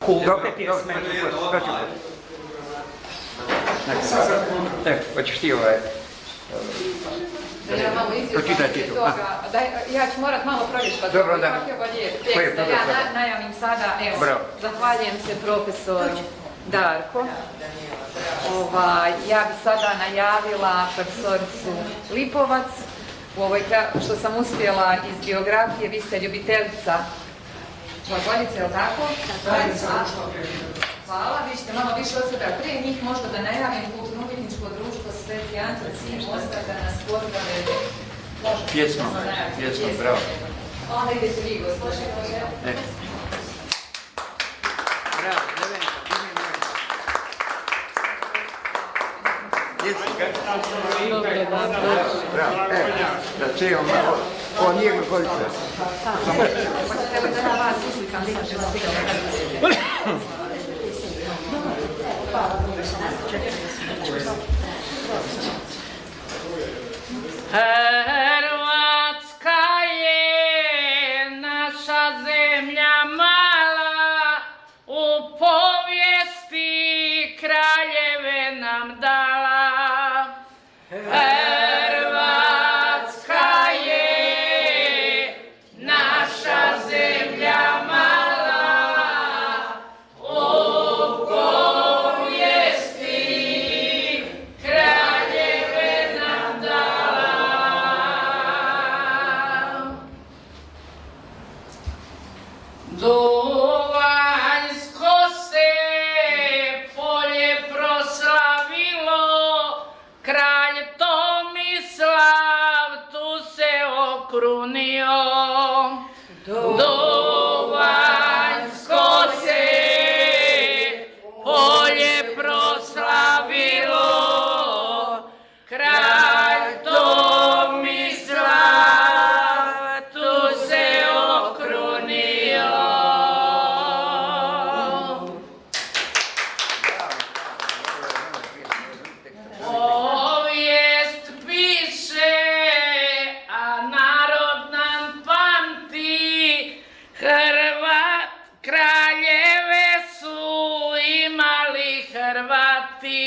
kultne pjesme. Hoćeš ti Da ja malo izvježbam toga, ja ću morat malo provježbati kako je ovo lijep tekst, da ja najavim sada, evo, zahvaljujem se profesoru Darko. Ja bi sada najavila profesoricu Lipovac, u ovoj, što sam uspjela iz biografije, vi ste ljubiteljica glagoljice, je li tako? Hvala, vi ćete malo više od sebe, prije njih možda da najavim Kulturno-umjetničko društvo Sveti Anton Sin Mostar da nas pozdrave. Pjesmom, bravo. Onda idete vi, gospođe. Bravo, Nevenka, bravo, da čujemo malo, ovo nije glagoljica. Hoćete li da ja vas uslikam, da ćete stigati? Hrvatska je naša zemlja mala, u povijesti kraljeve nam dala. Hrvatska je naša zemlja mala, u povijesti kraljeve nam dala. Duvanjsko se polje proslavilo, kralj Tomislav tu se okrunio. Duvanjsko se polje proslavilo, kralj Tomislav tu se okrunio. Povijest piše, a narod nam pamti, kraljeve su imali Hrvati.